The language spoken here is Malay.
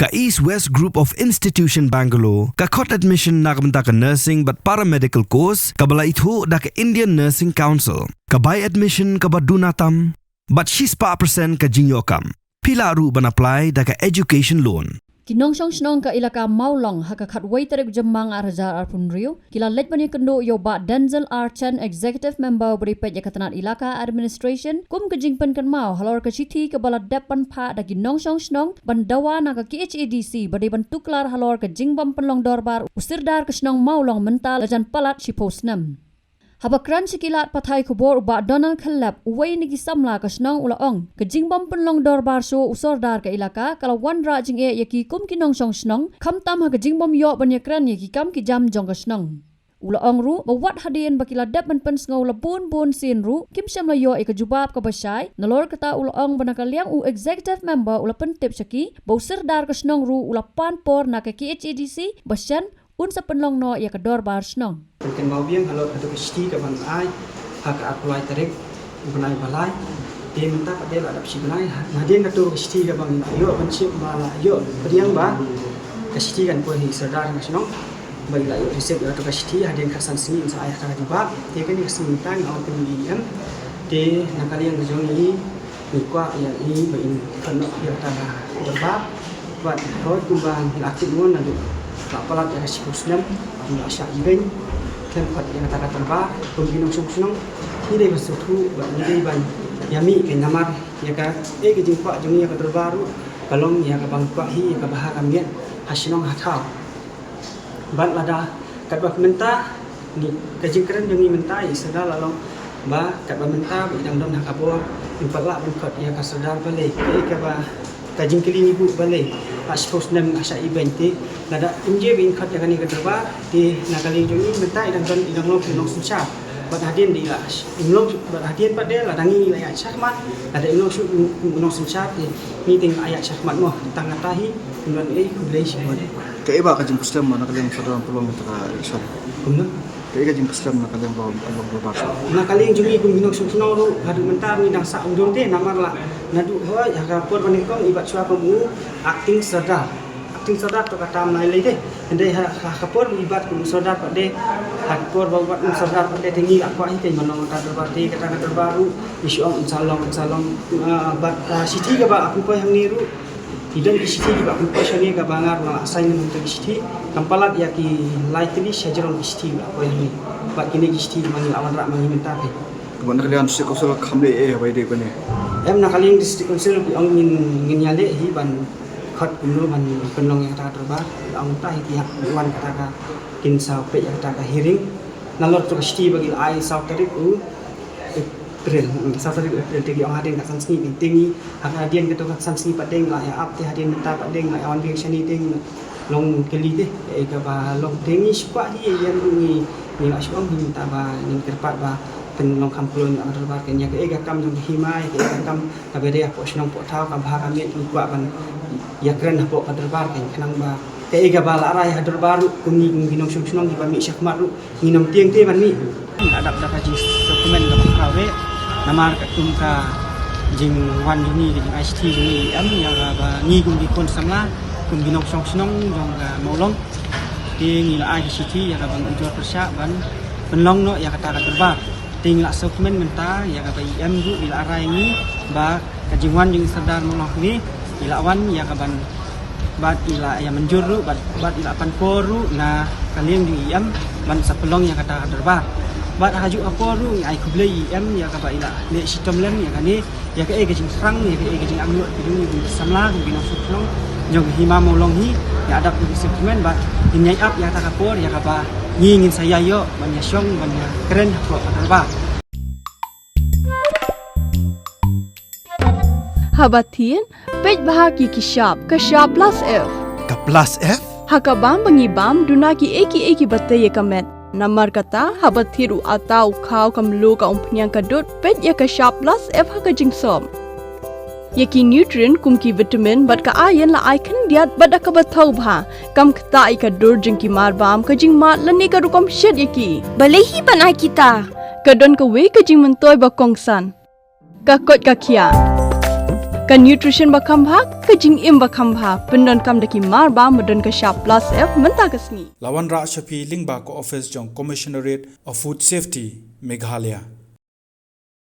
Ka East West Group of Institution Bangalore, ka khot admission na kamta ka nursing but paramedical course, ka bala itho da ka Indian Nursing Council, ka buy admission ka badunatam, but she's pa percent ka jinyokam. Pila ru ban apply da ka education loan. Kinong song snong ka ilaka maulong hakakat waiter jamang arajar arpunrio kila let bani kendo yo ba Denzel R. Chen executive member beripet yakatanat ilaka administration kum kejingpen kan mau halor ka citi ke bala depan pa da kinong song snong bandawa na ka KHADC badi bantuklar halor ka jingbam penlong dorbar usirdar ka snong maulong mental lajan palat si posnam. Habakran sikilat patay kubor uba Donald Kalab uway nigi samla kasnang ulaong kajingbam penlong dorbar so usordar ka ilaka kalau wan ra jing e yaki kum kinong song snong kamtam ha kajingbam yo banyakran yaki kam ki jam jong kasnang ulaong ru bawat hadien bakila dap men pen sngaw labun bun sin ru kim syam la yo e kajubab ka basay nalor kata ulaong banakaliang u executive member ula pentip syaki bawserdar kasnang ru ula pan por na ka KHADC basyan unsa penlong no ya kedor bar snong Mungkin mau biang kalau ada kesti ke bang ai hak apply tarik benai balai dia minta pada ada si benai nah dia ngatur kesti ke bang ayo pencip bala ayo beriang ba kesti kan pun sadar nasional bagi ayo resep atau kesti hadian kasan sini saya akan juga dia kan keseminta ngau pendidikan di nakali yang kejoni nikwa ya ini bain kena ya tanah berba buat roh kumbang lakit mon nanti tak pelat ya sikusnya nggak syak ibeng tempat yang kata terba pembinong sung ini dia besutu ini ban yami ke namar ya ka ke jingpa jung ya ka terbaru kalong ya ka bangpa hi ya ka bahar kamian hasinong hatau ban lada kat ba menta ni ka jingkren jung menta i sada lalong ba kat ba menta bi dang dom hakabo impala bukot ya ka sadar bale ke ka ba ka jingkeli ni bu bale aspos nam asa ibente lada inje bin khat yakani ka terba di nakali jung menta idang don idang long pinong sunsa bat hadien di las imlong bat hadien pada la dangi ayat syahmat ada imlong su pinong sunsa ni ting ayat syahmat mo tang tahi dengan kulai semua ke iba ka jing muslim mana kalian sadar pelong antara isor kumna ke ka jing muslim na kalian bawa pelong berbahasa nakali jung ibu pinong sunsa ro hadu menta ni dang sa undung te namar la nadu ho ya ka por banikong ibat sua kamu acting sadar to kata mai lei deh ende ha kapor ibat ku sadar pade hakor bawa sadar pade tinggi aku ai kai manong ta terbati kata terbaru isyong salong bat siti ka ba aku pa yang niru idan di siti ka aku pa shani ka bangar na asain untuk siti kampalat ya ki lightly shajaron siti aku yang ni bat kini siti mangi awan rak mangi minta pe kemana kalian sih kau kamle bayi deh kene em nakali district council bi ong ngin nyale hi ban khat kumno ban penlong yang kata terba ang ta hitiak wan kata ka kin sau pe yang kata ka hearing nalor to sti bagi ai sau tarik u april sau tarik april tegi ang hadin ka sansni bintingi hak hadin ka to ka sansni padeng la ya ap te hadin menta padeng la awan bi shani ting long keli te e ka ba long tengi spa hi yang ni la shong hi minta ba ni kerpat ba penlong kampulun yang terba kenya ke ega kam jong himai ke ega kam kabere po snong po tau ka bahar amit kuat ban ya keren po ka terbar kan kanang ba ke ega bala rai hadur baru kumi ginong sung di pami syakmat ru nginom tieng te ban mi adap da kaji dokumen ka kawe namar ka tum ka jing wan juni jing ICT juni am ya ba ngi kum di kon samla kum ginong sung jong ka maulong ti ngi la ICT ya ka bang ujur persya ban penlong no ya kata ka terbar tinggal dokumen menta ya ka IM ru ila arai ni ba kajingwan jing sadar moloh ni ilawan ya kaban bat ila ya menjuru bat ila pan poru na kalian di IM ban sapelong yang kata terba bat haju aporu ai kuble IM ya ka ba ila ne sistem len ya kani ya ke gajing serang ya ke gajing amnu kidung ni samla bino suplong jong hima molong hi ya ada dokumen bat nyai up ya ta kapor ya ka ba ngingin saya yo banyak syong banyak keren kok terba Habatin, pej bahagi kishab plus F. Ka plus F? Hakabam bangibam dunaki eki batte ye kamet. Namar kata habathiru atau kau kamlu ka umpnyang kadut pej ya kishab plus F haka jingsom. Yaki nutrient kumki vitamin bat ka ayan la icon diat bat ka bathau bha kam kta ka dur jingki mar bam ka jing mat lani ka rukom shed yaki. Balehi banai kita. Kadon ka we ka jing mentoy ba kongsan. Ka kot ka kia. Ka nutrition bakam bha ka jing im bakam bha pendon kam daki mar ba modon ka sharp plus F menta kasni. Lawan Ra Shafi Lingba ko office jong Commissionerate of Food Safety Meghalaya.